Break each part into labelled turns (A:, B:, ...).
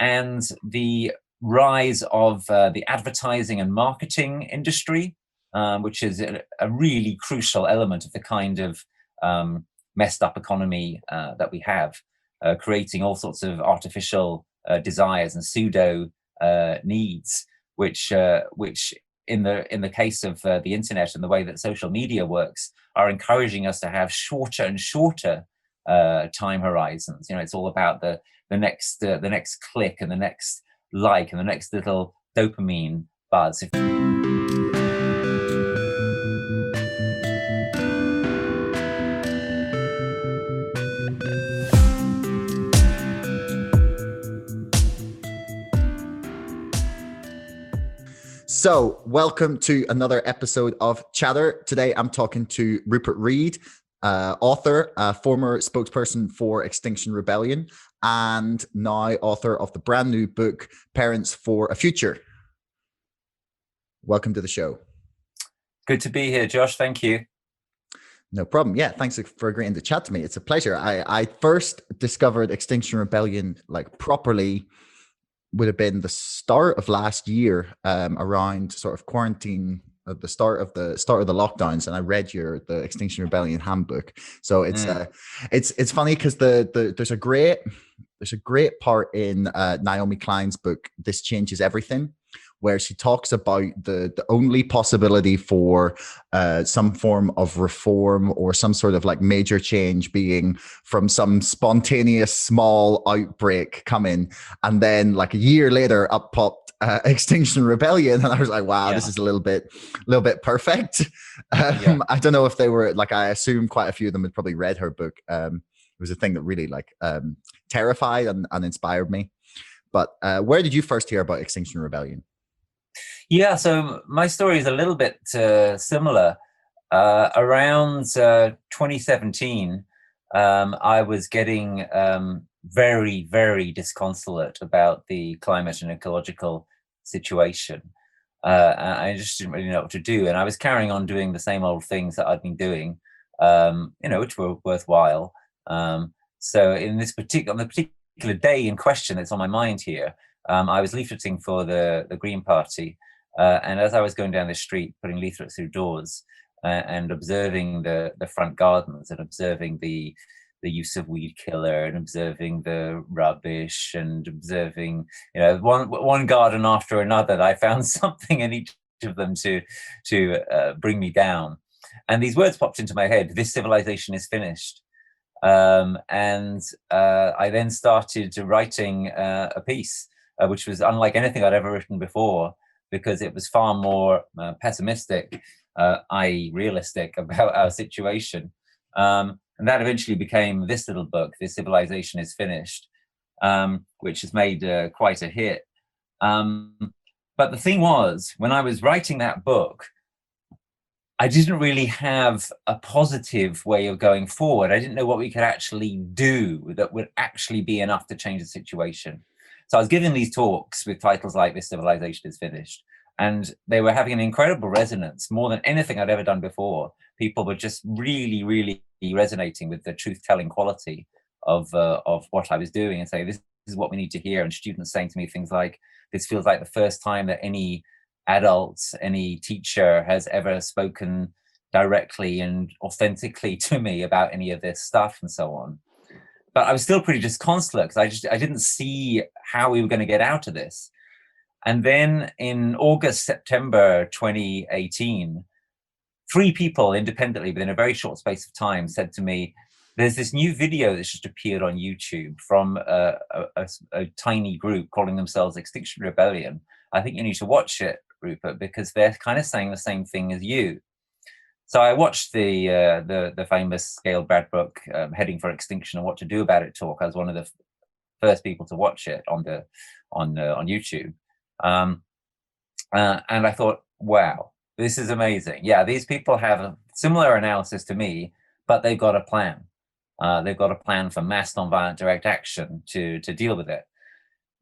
A: and the rise of the advertising and marketing industry, which is a really crucial element of the kind of messed up economy that we have, creating all sorts of artificial desires and pseudo needs, which in the case of the internet and the way that social media works, are encouraging us to have shorter and shorter time horizons. It's all about the next click and the next like and the next little dopamine buzz.
B: So, welcome to another episode of Chatter. Today, I'm talking to Rupert Read, author, former spokesperson for Extinction Rebellion, and now author of the brand new book, Parents for a Future. Welcome to the show.
A: Good to be here, Josh. Thank you.
B: No problem. Yeah, thanks for agreeing to chat to me. It's a pleasure. I first discovered Extinction Rebellion properly would have been the start of last year, around sort of quarantine at the start of the lockdowns, and I read the Extinction Rebellion Handbook. So it's funny because there's a great part in Naomi Klein's book, This Changes Everything, where she talks about the only possibility for some form of reform or some sort of major change being from some spontaneous small outbreak coming, and then a year later up popped Extinction Rebellion, and I was like, wow, This is a little bit perfect. I don't know if they were I assume quite a few of them had probably read her book. It was a thing that really terrified and inspired me. But where did you first hear about Extinction Rebellion?
A: Yeah, so my story is a little bit similar. Around 2017, I was getting very, very disconsolate about the climate and ecological situation. I just didn't really know what to do. And I was carrying on doing the same old things that I'd been doing, which were worthwhile. So on the particular day in question that's on my mind here, I was leafleting for the Green Party. And as I was going down the street, putting leaflets through doors and observing the front gardens and observing the use of weed killer and observing the rubbish and observing, one garden after another, I found something in each of them to bring me down. And these words popped into my head: "This civilization is finished." And I then started writing a piece, which was unlike anything I'd ever written before, because it was far more pessimistic, i.e. realistic, about our situation. And that eventually became this little book, This Civilization is Finished, which has made quite a hit. But the thing was, when I was writing that book, I didn't really have a positive way of going forward. I didn't know what we could actually do that would actually be enough to change the situation. So I was giving these talks with titles like This Civilization is Finished, and they were having an incredible resonance, more than anything I'd ever done before. People were just really, really resonating with the truth-telling quality of what I was doing, and saying, this is what we need to hear. And students saying to me things like, this feels like the first time that any adult, any teacher has ever spoken directly and authentically to me about any of this stuff, and so on. But I was still pretty disconsolate because I didn't see how we were going to get out of this. And then in September 2018, 3 people independently within a very short space of time said to me, there's this new video that's just appeared on YouTube from a tiny group calling themselves Extinction Rebellion. I think you need to watch it, Rupert, because they're kind of saying the same thing as you. So I watched the famous Gail Bradbrook Heading for Extinction and What to Do About It talk. I was one of the first people to watch it on YouTube, and I thought, wow, this is amazing. Yeah, these people have a similar analysis to me, but they've got a plan. They've got a plan for mass nonviolent direct action to deal with it.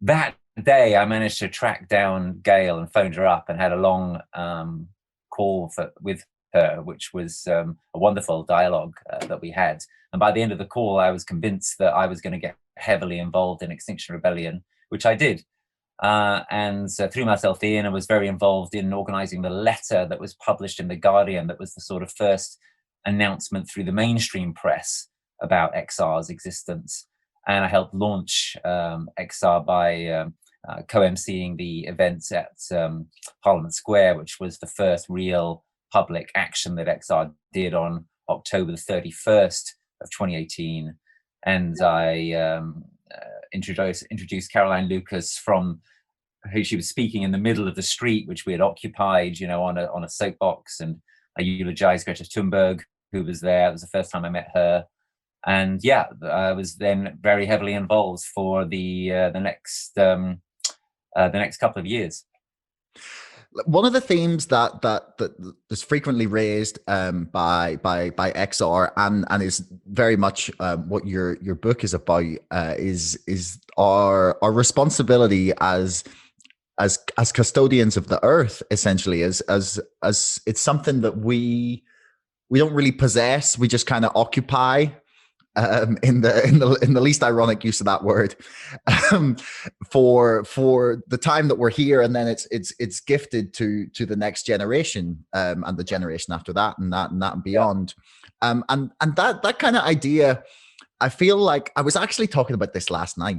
A: That day, I managed to track down Gail and phoned her up and had a long call with her, which was a wonderful dialogue that we had. And by the end of the call, I was convinced that I was going to get heavily involved in Extinction Rebellion, which I did. And threw myself in and was very involved in organizing the letter that was published in The Guardian, that was the sort of first announcement through the mainstream press about XR's existence. And I helped launch XR by co-emceeing the events at Parliament Square, which was the first real public action that XR did on October the 31st of 2018. And I introduced Caroline Lucas, from who she was speaking in the middle of the street, which we had occupied, you know, on a soapbox. And I eulogized Greta Thunberg, who was there. It was the first time I met her. And yeah, I was then very heavily involved for the next couple of years.
B: One of the themes that is frequently raised by XR and is very much what your book is about is our responsibility as custodians of the earth, essentially, as it's something that we don't really possess. We just kind of occupy, in the least ironic use of that word, for the time that we're here, and then it's gifted to the next generation, and the generation after that, and beyond. And that kind of idea, I feel like I was actually talking about this last night.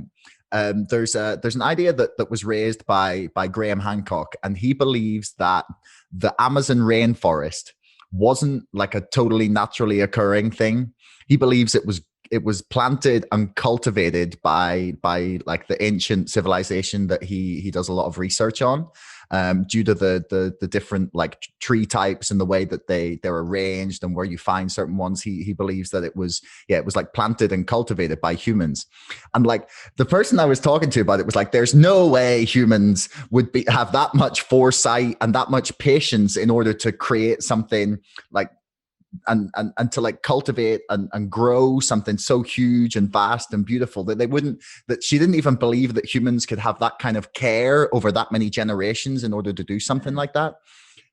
B: There's an idea that was raised by Graham Hancock, and he believes that the Amazon rainforest wasn't like a totally naturally occurring thing. He believes it was planted and cultivated by like the ancient civilization that he does a lot of research on, due to the different like tree types and the way that they're arranged and where you find certain ones. He believes that it was like planted and cultivated by humans. And like the person I was talking to about it was like, there's no way humans would have that much foresight and that much patience in order to create something like and to like cultivate and grow something so huge and vast and beautiful that she didn't even believe that humans could have that kind of care over that many generations in order to do something like that.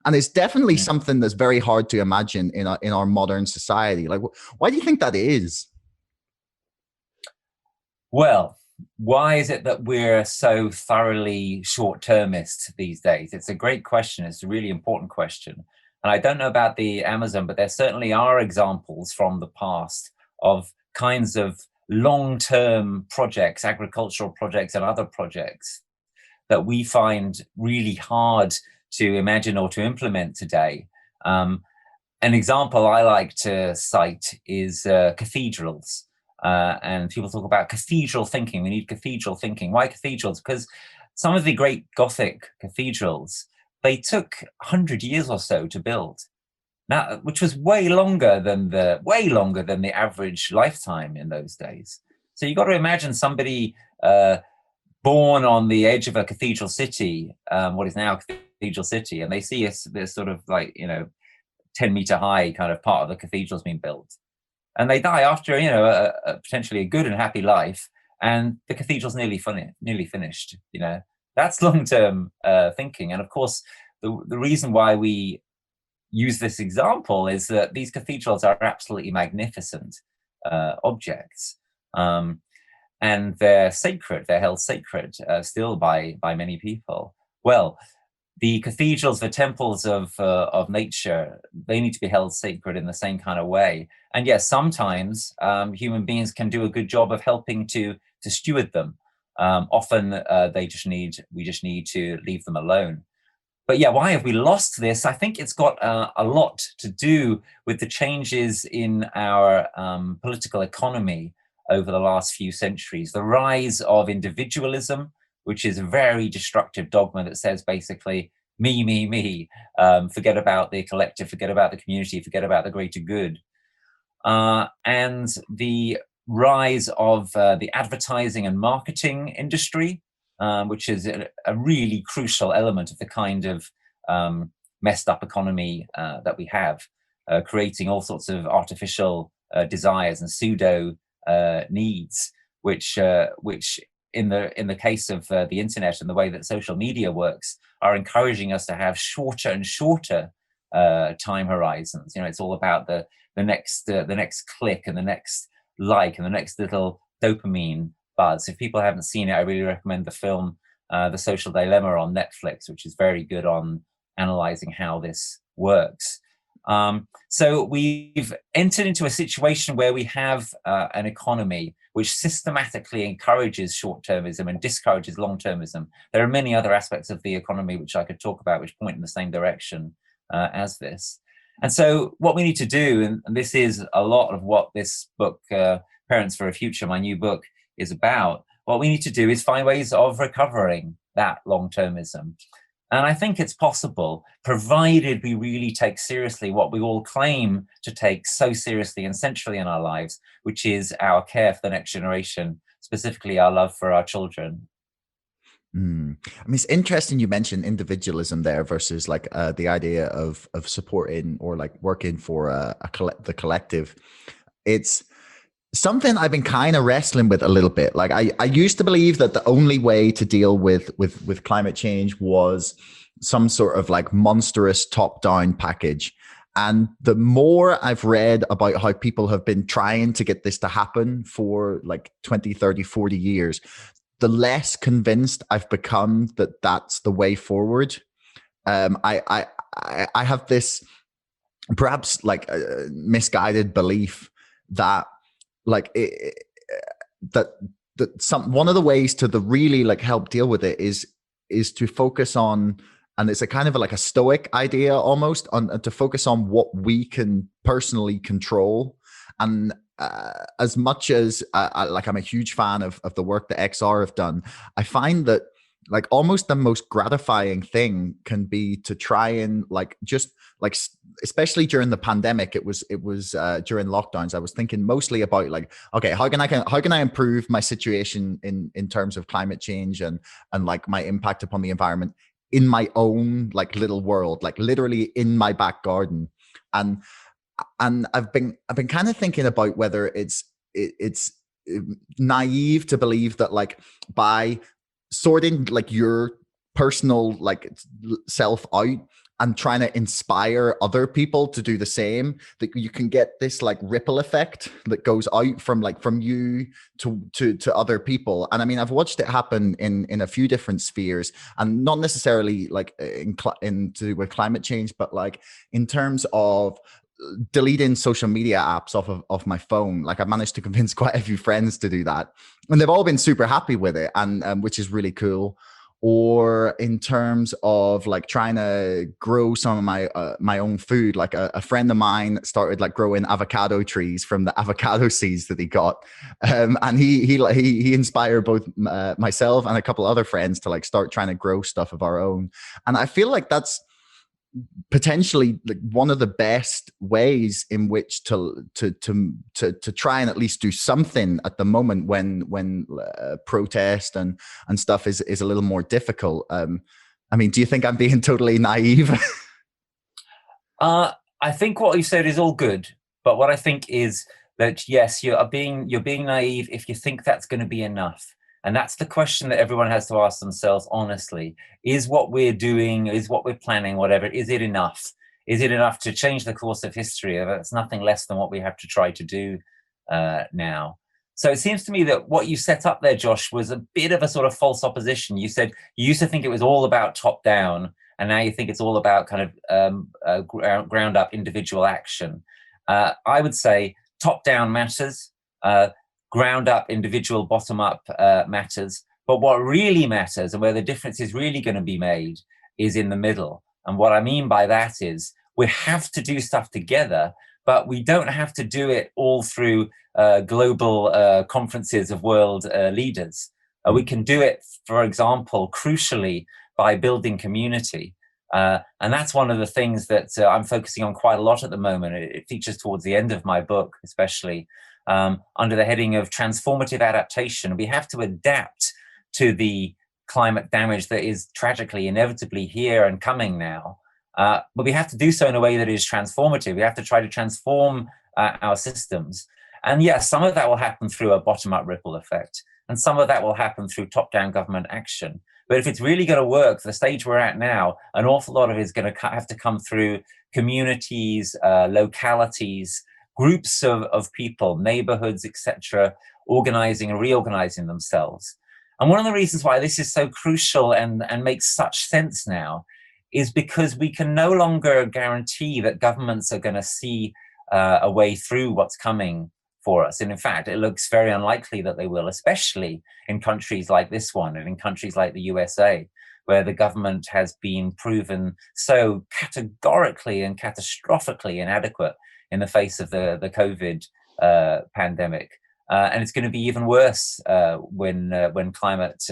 B: And it's definitely something that's very hard to imagine in our modern society. Like, why do you think that is?
A: Well, why is it that we're so thoroughly short-termist these days? It's a great question. It's a really important question. And I don't know about the Amazon, but there certainly are examples from the past of kinds of long-term projects, agricultural projects and other projects that we find really hard to imagine or to implement today. An example I like to cite is cathedrals. And people talk about cathedral thinking. We need cathedral thinking. Why cathedrals? Because some of the great Gothic cathedrals, they took 100 years or so to build, now, which was way longer than the average lifetime in those days. So you got to imagine somebody born on the edge of a cathedral city, what is now a cathedral city, and they see this sort of like 10-meter high kind of part of the cathedral's being built, and they die after a potentially a good and happy life, and the cathedral's nearly finished. That's long-term thinking. And of course, the reason why we use this example is that these cathedrals are absolutely magnificent objects, and they're sacred. They're held sacred still by many people. Well, the cathedrals, the temples of nature, they need to be held sacred in the same kind of way. And yes, sometimes human beings can do a good job of helping to steward them. Often we just need to leave them alone. But yeah, why have we lost this? I think it's got a lot to do with the changes in our political economy over the last few centuries. The rise of individualism, which is a very destructive dogma that says basically me, me, me. Forget about the collective, forget about the community, forget about the greater good. And the rise of the advertising and marketing industry, which is a really crucial element of the kind of messed up economy that we have, creating all sorts of artificial desires and pseudo needs, which in the case of the internet and the way that social media works, are encouraging us to have shorter and shorter time horizons. It's all about the next click and the next like and the next little dopamine buzz. If people haven't seen it, I really recommend the film The Social Dilemma on Netflix, which is very good on analyzing how this works. So we've entered into a situation where we have an economy which systematically encourages short-termism and discourages long-termism. There are many other aspects of the economy which I could talk about, which point in the same direction as this. And so what we need to do, and this is a lot of what this book, Parents for a Future, my new book, is about, what we need to do is find ways of recovering that long-termism. And I think it's possible, provided we really take seriously what we all claim to take so seriously and centrally in our lives, which is our care for the next generation, specifically our love for our children.
B: I mean, it's interesting you mentioned individualism there versus like the idea of supporting or like working for the collective. It's something I've been kind of wrestling with a little bit. Like I used to believe that the only way to deal with climate change was some sort of like monstrous top-down package. And the more I've read about how people have been trying to get this to happen for like 20, 30, 40 years, the less convinced I've become that that's the way forward. I have this perhaps like misguided belief that like that one of the ways to really like help deal with it is to focus on, and it's a kind of like a stoic idea almost, on to focus on what we can personally control. And as much as I'm a huge fan of the work that XR have done, I find that like almost the most gratifying thing can be to try and like just like, especially during the pandemic, it was during lockdowns, I was thinking mostly about like, okay, how can I improve my situation in terms of climate change and like my impact upon the environment in my own like little world, like literally in my back garden. And I've been kind of thinking about whether it's naive to believe that like by sorting like your personal like self out and trying to inspire other people to do the same, that you can get this like ripple effect that goes out from you to other people. And I mean, I've watched it happen in a few different spheres, and not necessarily like into with climate change, but like in terms of deleting social media apps off my phone. Like I've managed to convince quite a few friends to do that, and they've all been super happy with it, and which is really cool. Or in terms of like trying to grow some of my own food, like a friend of mine started like growing avocado trees from the avocado seeds that he got, and he inspired both myself and a couple other friends to like start trying to grow stuff of our own. And I feel like that's potentially like one of the best ways in which to try and at least do something at the moment when protest and stuff is a little more difficult. I mean, do you think I'm being totally naive?
A: I think what you said is all good, but what I think is that yes, you're being naive if you think that's going to be enough. And that's the question that everyone has to ask themselves honestly. Is what we're doing, is what we're planning, whatever, is it enough? Is it enough to change the course of history? That's nothing less than what we have to try to do now. So it seems to me that what you set up there, Josh, was a bit of a sort of false opposition. You said you used to think it was all about top down, and now you think it's all about kind of ground up individual action. I would say top down matters. Ground up, individual, bottom up matters. But what really matters and where the difference is really going to be made is in the middle. And what I mean by that is we have to do stuff together, but we don't have to do it all through global conferences of world leaders. We can do it, for example, crucially, by building community. And that's one of the things that I'm focusing on quite a lot at the moment. It features towards the end of my book, especially. Under the heading of transformative adaptation. We have to adapt to the climate damage that is tragically, inevitably here and coming now. But we have to do so in a way that is transformative. We have to try to transform our systems. And yes, some of that will happen through a bottom-up ripple effect, and some of that will happen through top-down government action. But if it's really going to work, the stage we're at now, an awful lot of it is going to have to come through communities, localities, groups of people, neighborhoods, etc., organizing and reorganizing themselves. And one of the reasons why this is so crucial and makes such sense now is because we can no longer guarantee that governments are going to see a way through what's coming for us. And in fact, it looks very unlikely that they will, especially in countries like this one and in countries like the USA, where the government has been proven so categorically and catastrophically inadequate in the face of the COVID pandemic. And it's going to be even worse when climate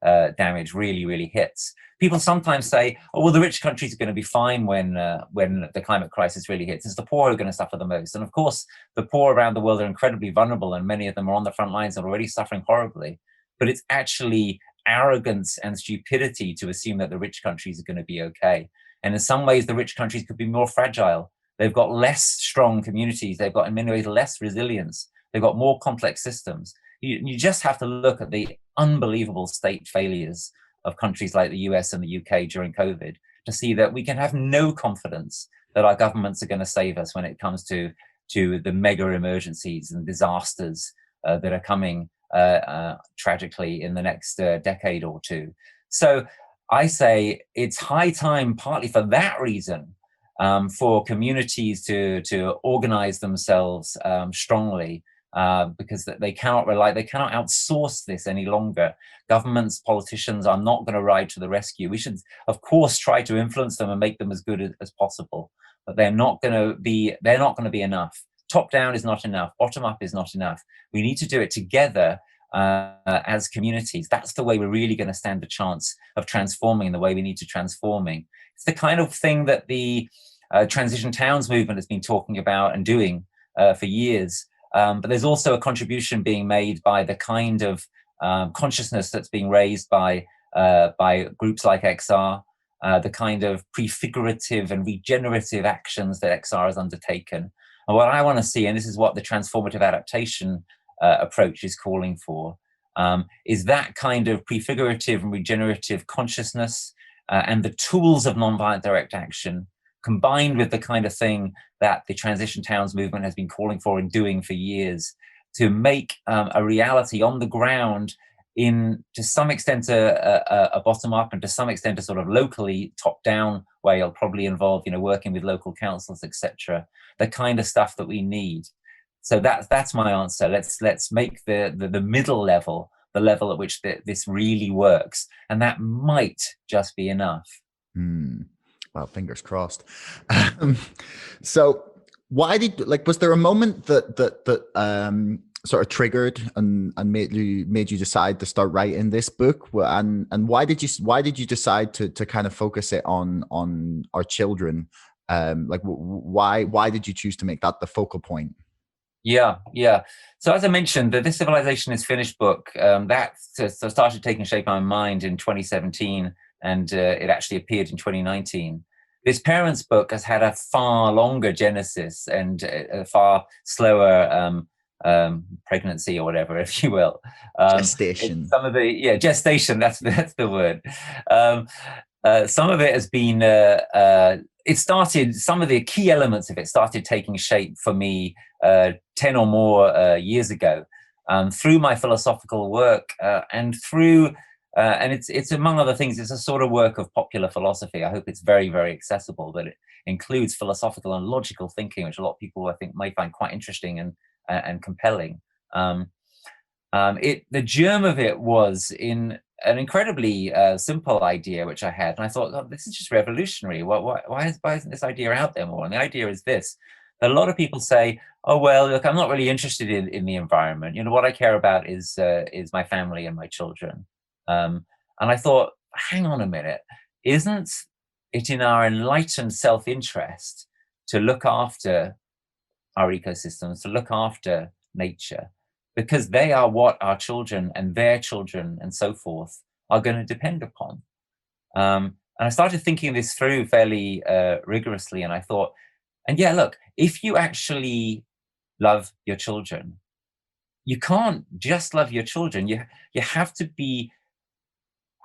A: damage really hits. People sometimes say, "Oh, well, the rich countries are going to be fine when the climate crisis really hits. It's the poor who are going to suffer the most." And of course, the poor around the world are incredibly vulnerable, and many of them are on the front lines and already suffering horribly. But it's actually arrogance and stupidity to assume that the rich countries are going to be okay. And in some ways, the rich countries could be more fragile. They've got less strong communities. They've got, in many ways, less resilience. They've got more complex systems. You just have to look at the unbelievable state failures of countries like the US and the UK during COVID to see that we can have no confidence that our governments are going to save us when it comes to the mega emergencies and disasters that are coming tragically in the next decade or two. So I say it's high time, partly for that reason, for communities to organize themselves strongly, because they cannot outsource this any longer. Governments, politicians are not going to ride to the rescue. We should, of course, try to influence them and make them as good as possible, but they're not going to be enough. Top down is not enough. Bottom up is not enough. We need to do it together as communities. That's the way we're really going to stand a chance of transforming the way we need to transforming. It's the kind of thing that the transition towns movement has been talking about and doing for years. But there's also a contribution being made by the kind of consciousness that's being raised by groups like XR, the kind of prefigurative and regenerative actions that XR has undertaken. And what I want to see, and this is what the transformative adaptation approach is calling for, is that kind of prefigurative and regenerative consciousness and the tools of nonviolent direct action, combined with the kind of thing that the transition towns movement has been calling for and doing for years, to make a reality on the ground in, to some extent, a bottom-up and to some extent a sort of locally top-down way. It'll probably involve, working with local councils, etc. The kind of stuff that we need. So that's my answer. Let's make the middle level the level at which this really works, and that might just be enough.
B: Well, fingers crossed. So why was there a moment that sort of triggered and made you decide to start writing this book? And why did you decide to kind of focus it on our children? Why did you choose to make that the focal point?
A: Yeah. So as I mentioned, the This Civilization is Finished book, that started taking shape in my mind in 2017, and it actually appeared in 2019. This parents' book has had a far longer genesis and a far slower pregnancy, or whatever, if you will.
B: Gestation.
A: Gestation. That's the word. Some of it has been. It started. Some of the key elements of it started taking shape for me 10 or more years ago, through my philosophical work and through. And it's among other things, it's a sort of work of popular philosophy. I hope it's very, very accessible, but it includes philosophical and logical thinking, which a lot of people, I think, may find quite interesting and compelling. The germ of it was in an incredibly simple idea which I had, and I thought, oh, this is just revolutionary. Why isn't this idea out there more? And the idea is this: that a lot of people say, oh, well, look, I'm not really interested in the environment. What I care about is my family and my children. And I thought, hang on a minute, isn't it in our enlightened self-interest to look after our ecosystems, to look after nature, because they are what our children and their children and so forth are going to depend upon. And I started thinking this through fairly rigorously, and I thought, and yeah, look, if you actually love your children, you can't just love your children. You have to be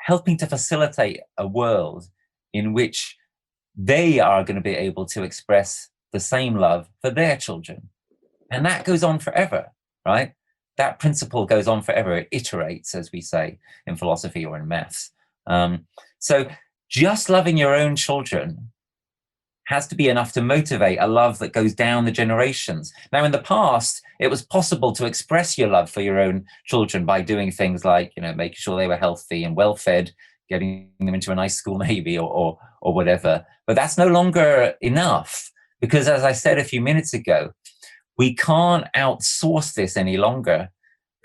A: helping to facilitate a world in which they are going to be able to express the same love for their children. And that goes on forever, right? that principle goes on forever. It iterates, as we say in philosophy or in maths. So just loving your own children has to be enough to motivate a love that goes down the generations. Now, in the past, it was possible to express your love for your own children by doing things like, making sure they were healthy and well-fed, getting them into a nice school maybe, or whatever. But that's no longer enough, because as I said a few minutes ago, we can't outsource this any longer.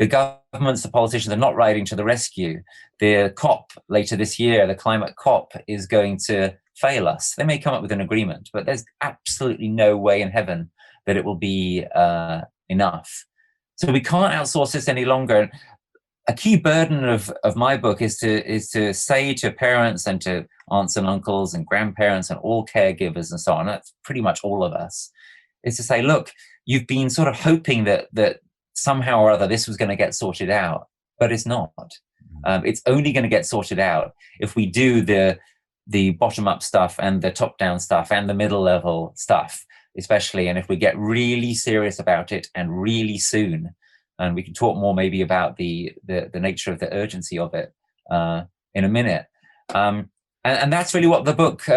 A: The governments, the politicians are not riding to the rescue. The COP later this year, the climate COP, is going to fail us. They may come up with an agreement, but there's absolutely no way in heaven that it will be enough. So we can't outsource this any longer. A key burden of my book is to say to parents and to aunts and uncles and grandparents and all caregivers and so on, that's pretty much all of us, is to say, look, you've been sort of hoping that somehow or other this was going to get sorted out, but it's not. It's only going to get sorted out if we do the bottom-up stuff and the top-down stuff and the middle-level stuff, especially, and if we get really serious about it and really soon. And we can talk more maybe about the nature of the urgency of it in a minute. And that's really what the book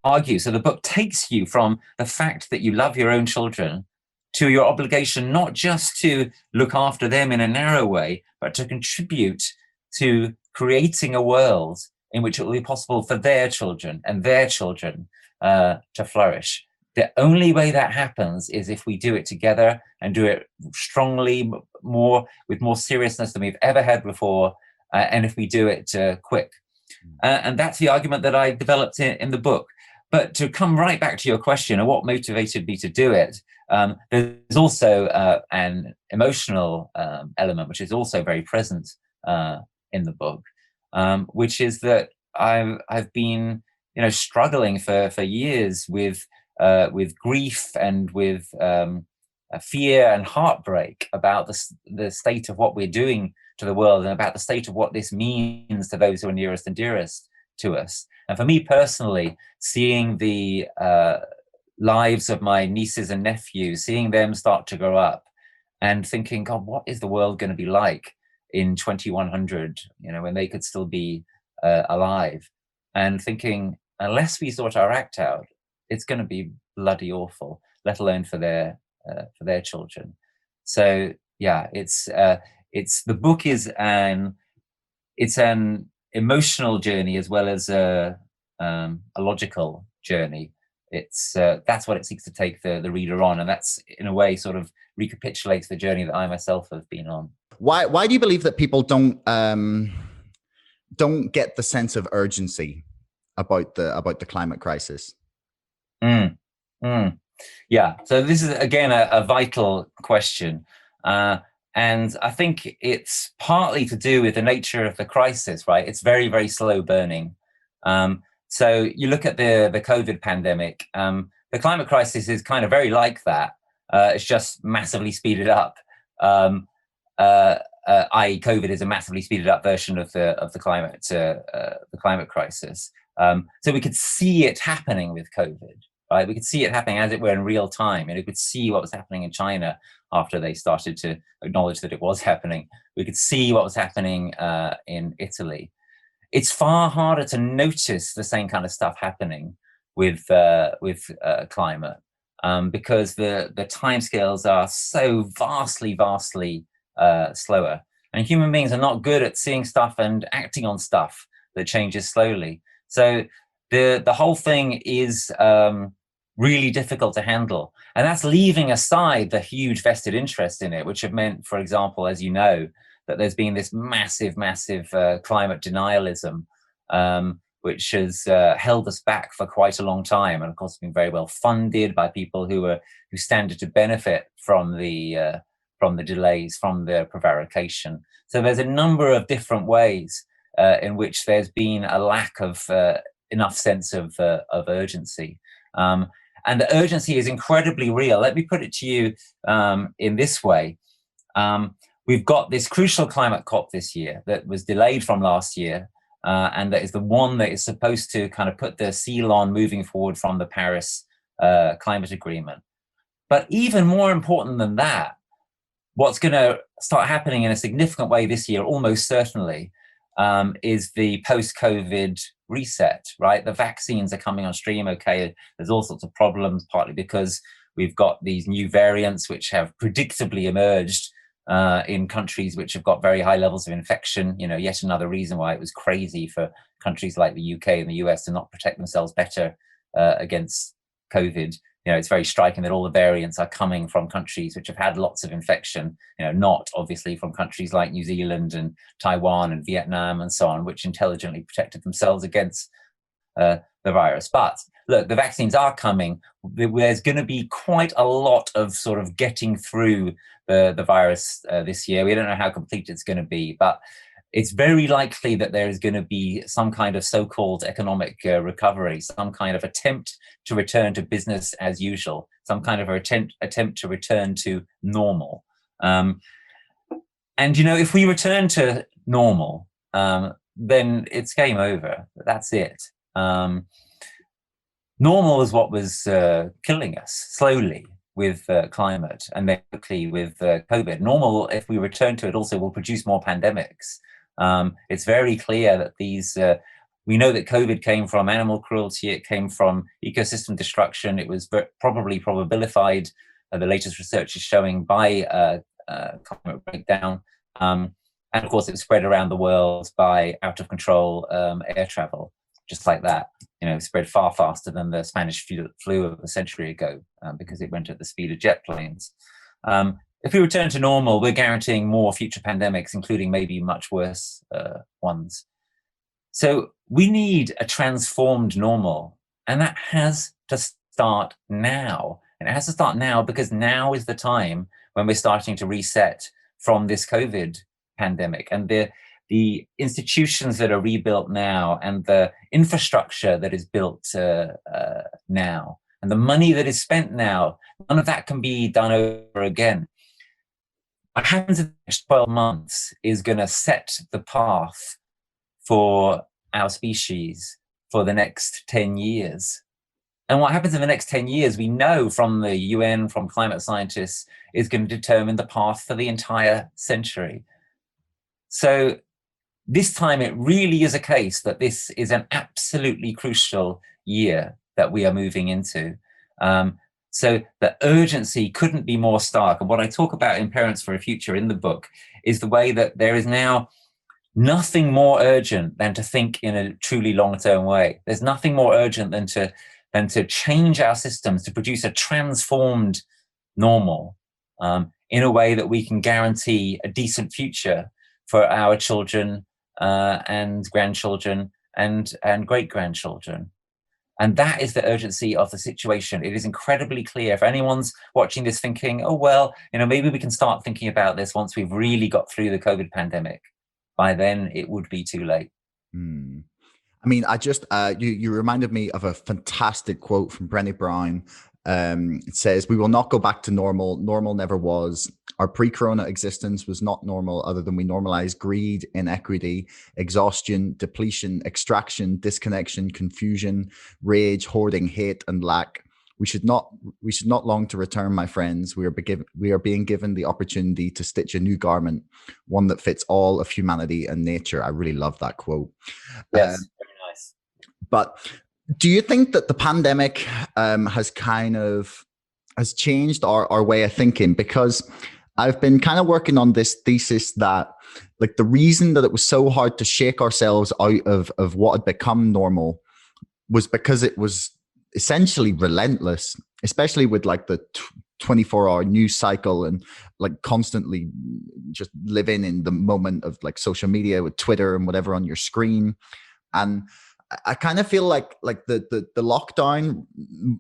A: argues. So the book takes you from the fact that you love your own children to your obligation not just to look after them in a narrow way, but to contribute to creating a world in which it will be possible for their children and their children to flourish. The only way that happens is if we do it together and do it strongly, with more seriousness than we've ever had before, and if we do it quick. And that's the argument that I developed in the book. But to come right back to your question of what motivated me to do it, there's also an emotional element, which is also very present in the book, which is that I've been struggling for years with grief and with fear and heartbreak about the state of what we're doing to the world and about the state of what this means to those who are nearest and dearest to us. And for me personally, seeing the lives of my nieces and nephews, seeing them start to grow up and thinking, God, what is the world going to be like in 2100, when they could still be alive, and thinking, unless we sort our act out, it's going to be bloody awful, let alone for their children. So yeah, it's the book is an emotional journey as well as a logical journey. It's that's what it seeks to take the reader on, and that's in a way sort of recapitulates the journey that I myself have been on.
B: Why do you believe that people don't get the sense of urgency about the climate crisis?
A: Yeah, so this is again a vital question, and I think it's partly to do with the nature of the crisis, right? It's very, very slow burning. So you look at the COVID pandemic, the climate crisis is kind of very like that. It's just massively speeded up. I.e., COVID is a massively speeded up version of the climate crisis. So we could see it happening with COVID, right? We could see it happening as it were in real time, and we could see what was happening in China after they started to acknowledge that it was happening. We could see what was happening in Italy. It's far harder to notice the same kind of stuff happening with climate because the timescales are so vastly slower, and human beings are not good at seeing stuff and acting on stuff that changes slowly. So the whole thing is really difficult to handle, and that's leaving aside the huge vested interest in it, which have meant, for example, as you know, that there's been this massive climate denialism, which has held us back for quite a long time, and of course been very well funded by people who stand to benefit from the delays, from the prevarication. So there's a number of different ways in which there's been a lack of enough sense of urgency. And the urgency is incredibly real. Let me put it to you in this way. We've got this crucial climate COP this year that was delayed from last year, and that is the one that is supposed to kind of put the seal on moving forward from the Paris climate agreement. But even more important than that, what's going to start happening in a significant way this year, almost certainly, is the post-COVID reset, right? The vaccines are coming on stream. Okay, there's all sorts of problems, partly because we've got these new variants which have predictably emerged in countries which have got very high levels of infection. You know, yet another reason why it was crazy for countries like the UK and the US to not protect themselves better against COVID. You know, it's very striking that all the variants are coming from countries which have had lots of infection, you know, not obviously from countries like New Zealand and Taiwan and Vietnam and so on, which intelligently protected themselves against the virus. But look, the vaccines are coming. There's going to be quite a lot of sort of getting through the virus this year. We don't know how complete it's going to be, but it's very likely that there is going to be some kind of so-called economic recovery, some kind of attempt to return to business as usual, some kind of attempt to return to normal. And, you know, if we return to normal, then it's game over. That's it. Normal is what was killing us slowly with climate and then quickly with COVID. Normal, if we return to it, also will produce more pandemics. It's very clear that these, we know that COVID came from animal cruelty, it came from ecosystem destruction, it was probably probabilified, the latest research is showing, by climate breakdown. And of course, it was spread around the world by out of control air travel, just like that. You know, spread far faster than the Spanish flu of a century ago because it went at the speed of jet planes. If we return to normal, we're guaranteeing more future pandemics, including maybe much worse ones. So we need a transformed normal, and that has to start now. And it has to start now because now is the time when we're starting to reset from this COVID pandemic. And the institutions that are rebuilt now and the infrastructure that is built now and the money that is spent now, none of that can be done over again. What happens in the next 12 months is going to set the path for our species for the next 10 years. And what happens in the next 10 years, we know from the UN, from climate scientists, is going to determine the path for the entire century. So this time it really is a case that this is an absolutely crucial year that we are moving into. So the urgency couldn't be more stark. And what I talk about in Parents for a Future in the book is the way that there is now nothing more urgent than to think in a truly long-term way. There's nothing more urgent than to change our systems, to produce a transformed normal in a way that we can guarantee a decent future for our children and grandchildren and great-grandchildren. And that is the urgency of the situation. It is incredibly clear. If anyone's watching this thinking, oh, well, you know, maybe we can start thinking about this once we've really got through the COVID pandemic, by then it would be too late.
B: I mean, I just, you reminded me of a fantastic quote from Brené Brown. It says, "We will not go back to normal. Normal never was. Our pre-corona existence was not normal other than we normalized greed, inequity, exhaustion, depletion, extraction, disconnection, confusion, rage, hoarding, hate, and lack. We should not long to return, my friends. We are being given the opportunity to stitch a new garment, one that fits all of humanity and nature." I really love that quote.
A: Yes, very nice.
B: But do you think that the pandemic has changed our way of thinking? Because I've been kind of working on this thesis that, like, the reason that it was so hard to shake ourselves out of what had become normal was because it was essentially relentless, especially with like the 24-hour news cycle and like constantly just living in the moment of like social media with Twitter and whatever on your screen. And I kind of feel like the lockdown,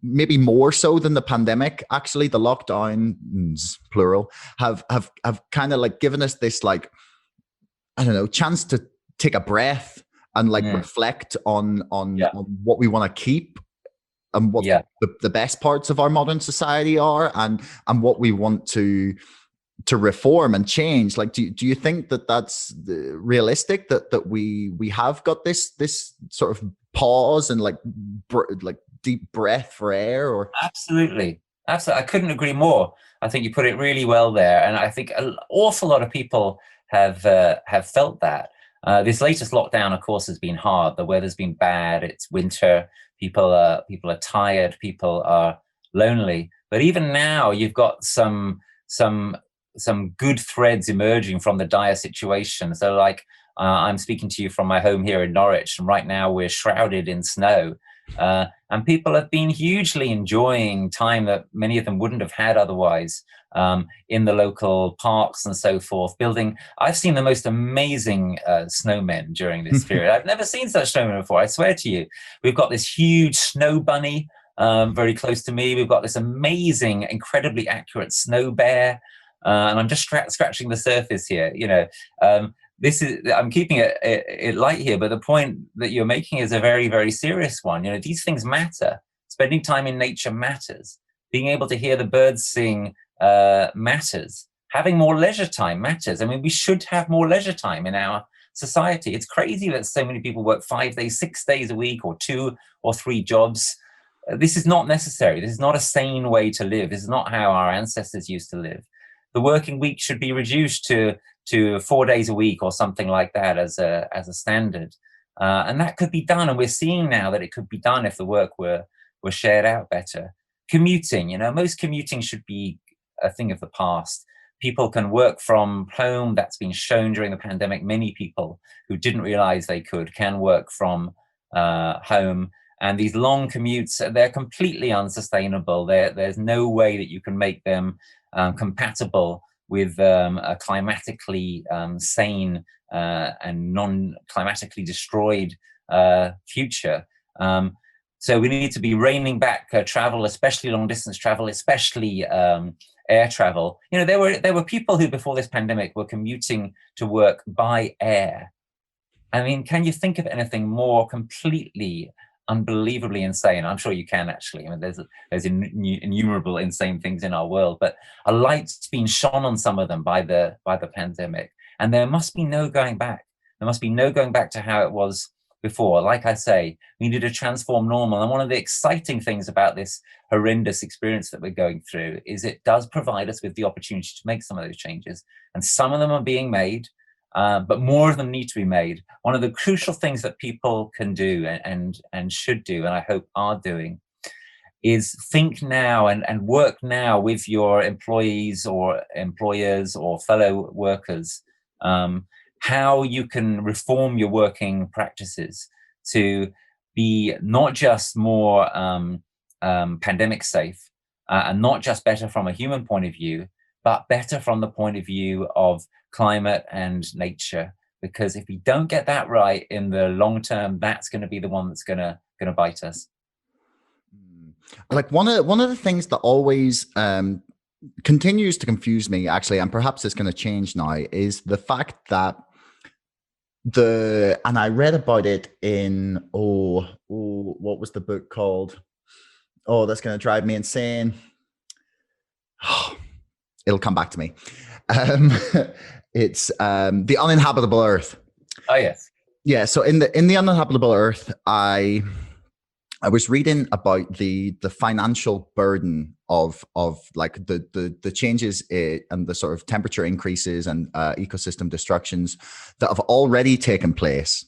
B: maybe more so than the pandemic, actually, the lockdowns, plural, have kind of like given us this, like, I don't know, chance to take a breath and like reflect on what we want to keep and what the best parts of our modern society are and what we want to reform and change. Like, do you think that that's realistic, that we have got this sort of pause and like deep breath for air? Or
A: Absolutely. Absolutely. I couldn't agree more. I think you put it really well there. And I think an awful lot of people have felt that. This latest lockdown, of course, has been hard. The weather's been bad. It's winter. People are tired. People are lonely. But even now, you've got some some good threads emerging from the dire situation. So, like, I'm speaking to you from my home here in Norwich, and right now we're shrouded in snow. And people have been hugely enjoying time that many of them wouldn't have had otherwise, in the local parks and so forth. Building, I've seen the most amazing snowmen during this period. I've never seen such snowmen before, I swear to you. We've got this huge snow bunny very close to me. We've got this amazing, incredibly accurate snow bear. And I'm just scratching the surface here, you know. This is, I'm keeping it light here, but the point that you're making is a very, very serious one. You know, these things matter. Spending time in nature matters. Being able to hear the birds sing matters. Having more leisure time matters. I mean, we should have more leisure time in our society. It's crazy that so many people work 5 days, 6 days a week, or 2 or 3 jobs. This is not necessary. This is not a sane way to live. This is not how our ancestors used to live. The working week should be reduced to 4 days a week or something like that as a standard, and that could be done. And we're seeing now that it could be done if the work were shared out better. Commuting, you know, most commuting should be a thing of the past. People can work from home. That's been shown during the pandemic. Many people who didn't realize they could can work from home. And these long commutes, they're completely unsustainable. There's no way that you can make them compatible with a climatically sane and non-climatically destroyed future. So we need to be reining back travel, especially long-distance travel, especially air travel. You know, there were people who before this pandemic were commuting to work by air. I mean, can you think of anything more completely unbelievably insane? I'm sure you can, actually. I mean, there's innumerable insane things in our world, but a light's been shone on some of them by the pandemic, and there must be no going back. There must be no going back to how it was before. Like I say, we need to transform normal. And one of the exciting things about this horrendous experience that we're going through is it does provide us with the opportunity to make some of those changes, and some of them are being made. But more of them need to be made. One of the crucial things that people can do and should do, and I hope are doing, is think now and work now with your employees or employers or fellow workers, how you can reform your working practices to be not just more pandemic safe and not just better from a human point of view, but better from the point of view of climate and nature. Because if we don't get that right in the long term, that's going to be the one that's going to bite us.
B: Like one of the things that always continues to confuse me, actually, and perhaps it's going to change now, is the fact that and I read about it in what was the book called? Oh, that's going to drive me insane. It'll come back to me. It's The Uninhabitable Earth.
A: Oh yes.
B: Yeah. So in the Uninhabitable Earth, I was reading about the financial burden of like the changes and the sort of temperature increases and ecosystem destructions that have already taken place.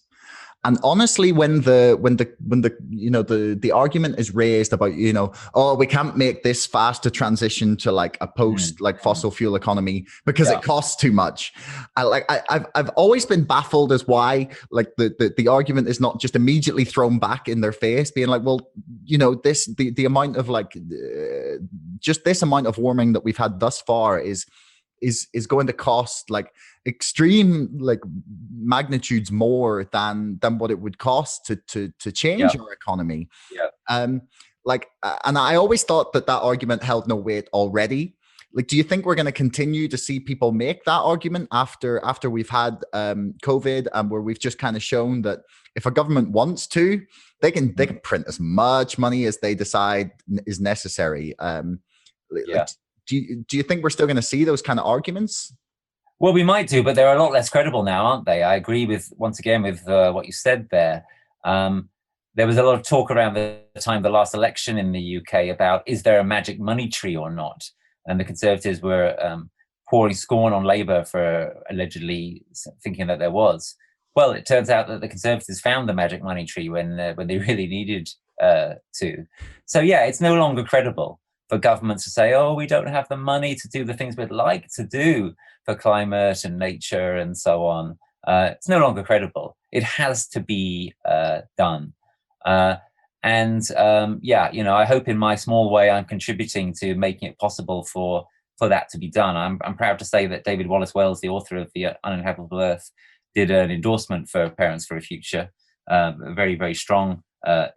B: And honestly, when the you know the argument is raised about, you know, oh, we can't make this fast to transition to like a post like fossil fuel economy because it costs too much. I've always been baffled as why like the argument is not just immediately thrown back in their face, being like, well, you know, the amount of like just this amount of warming that we've had thus far is going to cost like extreme like magnitudes more than what it would cost to change our economy. And I always thought that argument held no weight already. Like, do you think we're going to continue to see people make that argument after we've had COVID, and where we've just kind of shown that if a government wants to, they can print as much money as they decide is necessary? Do you think we're still going to see those kind of arguments?
A: Well, we might do, but they're a lot less credible now, aren't they? I agree with, once again, with what you said there. There was a lot of talk around the time of the last election in the UK about, is there a magic money tree or not? And the Conservatives were pouring scorn on Labour for allegedly thinking that there was. Well, it turns out that the Conservatives found the magic money tree when they really needed to. So yeah, it's no longer credible for governments to say, oh, we don't have the money to do the things we'd like to do for climate and nature and so on. It's no longer credible. It has to be done. Yeah, you know, I hope in my small way I'm contributing to making it possible for that to be done. I'm proud to say that David Wallace Wells, the author of The Uninhabitable Earth, did an endorsement for Parents for a Future, a very, very strong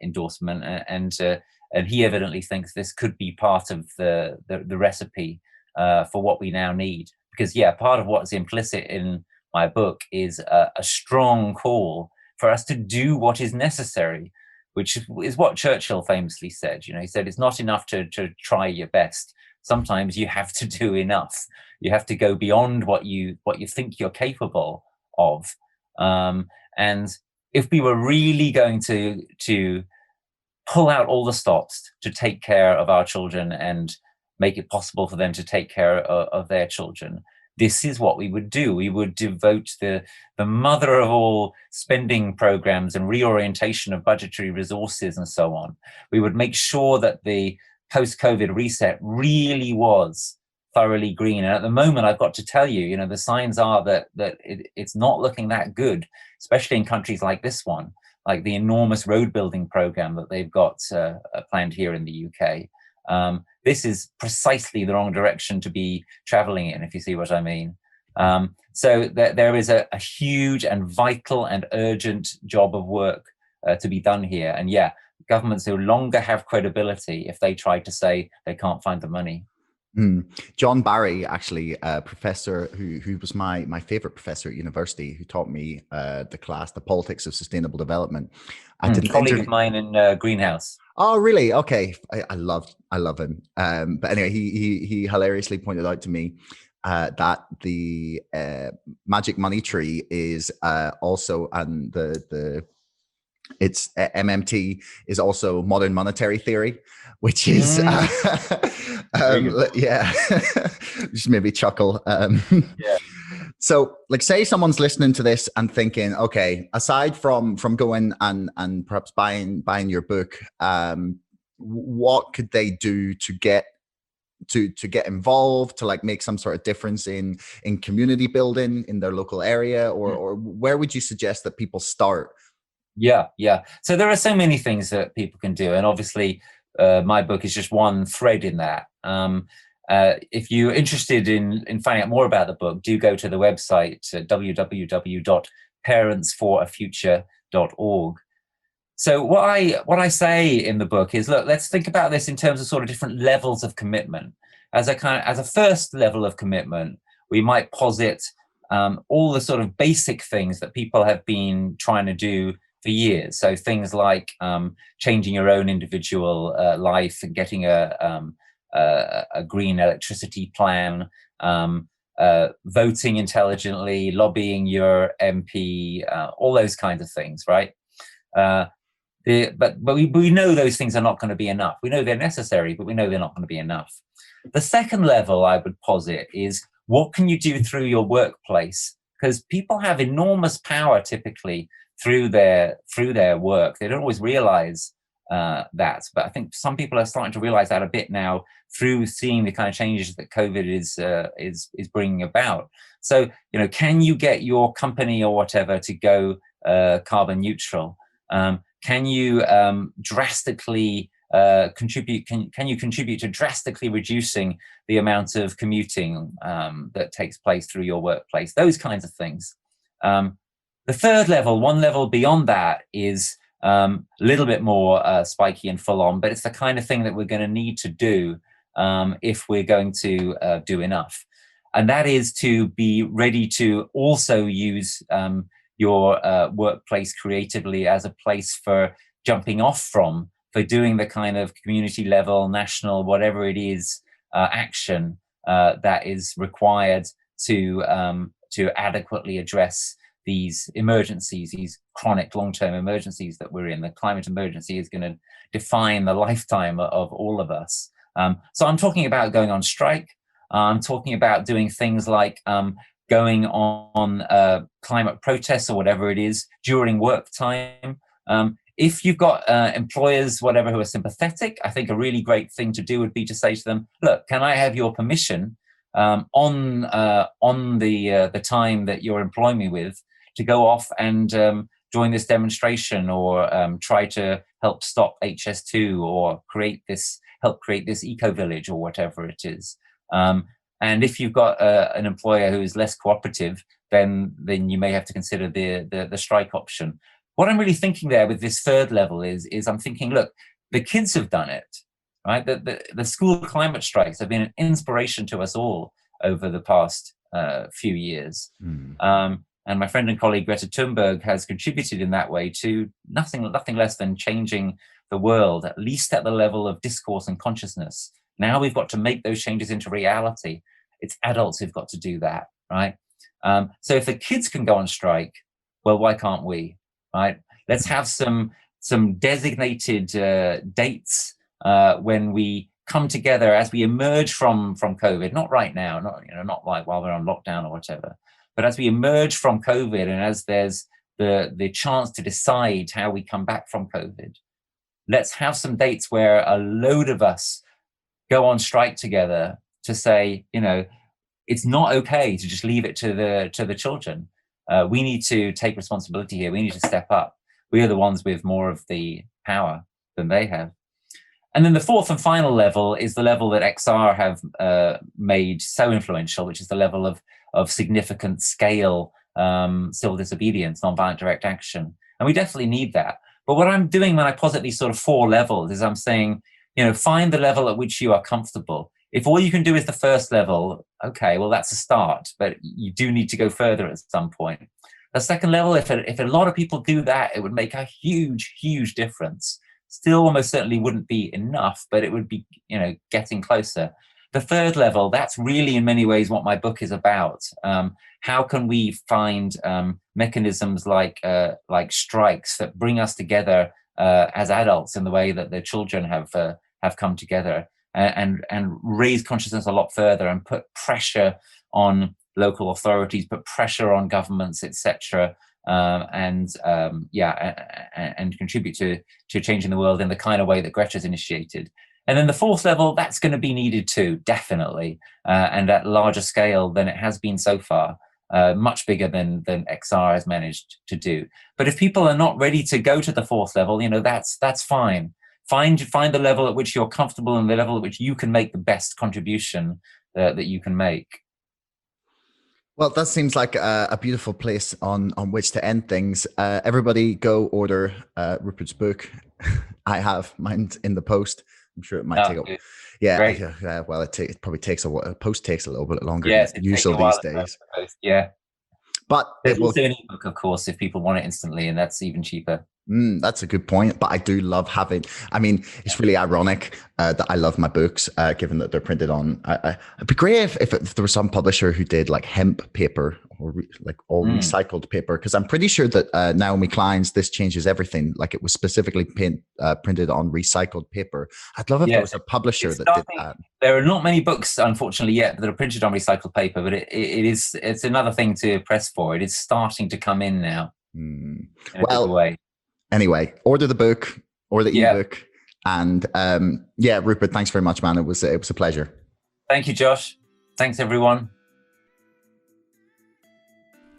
A: endorsement, and he evidently thinks this could be part of the recipe for what we now need. Because yeah, part of what's implicit in my book is a strong call for us to do what is necessary, which is what Churchill famously said. You know, he said it's not enough to try your best. Sometimes you have to do enough. You have to go beyond what you think you're capable of. And if we were really going to pull out all the stops to take care of our children and make it possible for them to take care of their children, this is what we would do. We would devote the mother of all spending programs and reorientation of budgetary resources and so on. We would make sure that the post-COVID reset really was thoroughly green. And at the moment, I've got to tell you, you know, the signs are that it's not looking that good, especially in countries like this one, like the enormous road building program that they've got planned here in the UK. This is precisely the wrong direction to be traveling in, if you see what I mean. So there is a huge and vital and urgent job of work to be done here. And yeah, governments no longer have credibility if they try to say they can't find the money.
B: John Barry, actually, a professor who was my favorite professor at university, who taught me the class, The Politics of Sustainable Development. I did
A: colleague of mine in Greenhouse.
B: Oh, really? Okay. I love him. But anyway, he hilariously pointed out to me that the magic money tree is also, and it's MMT is also modern monetary theory, which is yeah, just maybe chuckle.
A: Yeah.
B: So, like, say someone's listening to this and thinking, okay, aside from going and perhaps buying your book, what could they do to get involved, to like make some sort of difference in community building in their local area, or where would you suggest that people start?
A: Yeah. So there are so many things that people can do, and obviously, my book is just one thread in that. If you're interested in finding out more about the book, do go to the website www.parentsforafuture.org. So what I say in the book is, look, let's think about this in terms of sort of different levels of commitment. As a first level of commitment, we might posit all the sort of basic things that people have been trying to do for years. So things like changing your own individual life and getting a green electricity plan, voting intelligently, lobbying your MP, all those kinds of things, right? But we know those things are not going to be enough. We know they're necessary, but we know they're not going to be enough. The second level I would posit is, what can you do through your workplace? Because people have enormous power typically through their work. They don't always realize that, but I think some people are starting to realize that a bit now through seeing the kind of changes that COVID is bringing about. So, you know, can you get your company or whatever to go carbon neutral? Can you drastically contribute? Can you contribute to drastically reducing the amount of commuting that takes place through your workplace? Those kinds of things. The third level, one level beyond that, is a little bit more spiky and full on, but it's the kind of thing that we're going to need to do if we're going to do enough. And that is to be ready to also use your workplace creatively as a place for jumping off from, for doing the kind of community level, national, whatever it is, action that is required to adequately address these emergencies, these chronic long-term emergencies that we're in. The climate emergency is going to define the lifetime of all of us. So I'm talking about going on strike. I'm talking about doing things like going on climate protests or whatever it is during work time. If you've got employers, whatever, who are sympathetic, I think a really great thing to do would be to say to them, look, can I have your permission on the time that you're employing me with to go off and join this demonstration, or try to help stop HS2, or help create this eco-village, or whatever it is. And if you've got an employer who is less cooperative, then you may have to consider the strike option. What I'm really thinking there with this third level is I'm thinking, look, the kids have done it, right? The school climate strikes have been an inspiration to us all over the past few years. And my friend and colleague Greta Thunberg has contributed in that way to nothing less than changing the world, at least at the level of discourse and consciousness. Now we've got to make those changes into reality. It's adults who've got to do that, right? So if the kids can go on strike, well, why can't we, right? Let's have some designated dates when we come together as we emerge from COVID. Not right now, not like while we're on lockdown or whatever, but as we emerge from COVID, and as there's the chance to decide how we come back from COVID, let's have some dates where a load of us go on strike together to say, it's not okay to just leave it to the children. We need to take responsibility here. We need to step up. We are the ones with more of the power than they have. And then the fourth and final level is the level that XR have made so influential, which is the level of significant scale civil disobedience, nonviolent direct action. And we definitely need that. But what I'm doing when I posit these sort of four levels is I'm saying, find the level at which you are comfortable. If all you can do is the first level, okay, well, that's a start, but you do need to go further at some point. The second level, if a lot of people do that, it would make a huge, huge difference. Still almost certainly wouldn't be enough, but it would be, getting closer. The third level, that's really in many ways what my book is about. How can we find mechanisms like strikes that bring us together as adults in the way that the children have come together, and raise consciousness a lot further, and put pressure on local authorities, put pressure on governments, etc., and contribute to changing the world in the kind of way that Greta's initiated. And then the fourth level, that's going to be needed too, definitely, and at larger scale than it has been so far, much bigger than XR has managed to do. But if people are not ready to go to the fourth level, that's fine. Find the level at which you're comfortable, and the level at which you can make the best contribution that you can make.
B: Well, that seems like a beautiful place on which to end things. Everybody go order Rupert's book. I have mine in the post. I'm sure it might take a yeah. Well, it probably takes a post takes a little bit longer than usual these days.
A: Yeah,
B: but
A: there's also an ebook, of course, if people want it instantly, and that's even cheaper.
B: That's a good point. But I do love having, it's really ironic that I love my books, given that they're printed on. It'd be great if there was some publisher who did like hemp paper, or all recycled paper. Because I'm pretty sure that Naomi Klein's This Changes Everything, like it was specifically printed on recycled paper. I'd love if there was a publisher that did that.
A: There are not many books, unfortunately, yet that are printed on recycled paper, but it's another thing to press for. It is starting to come in now. In a good way.
B: Anyway, order the book or the ebook, and Rupert, thanks very much, man. It was a pleasure.
A: Thank you, Josh. Thanks, everyone.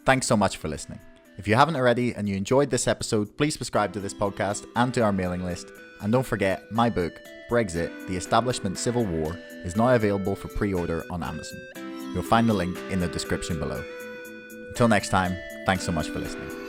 B: Thanks so much for listening. If you haven't already and you enjoyed this episode, please subscribe to this podcast and to our mailing list. And don't forget, my book, Brexit: The Establishment Civil War, is now available for pre-order on Amazon. You'll find the link in the description below. Until next time, thanks so much for listening.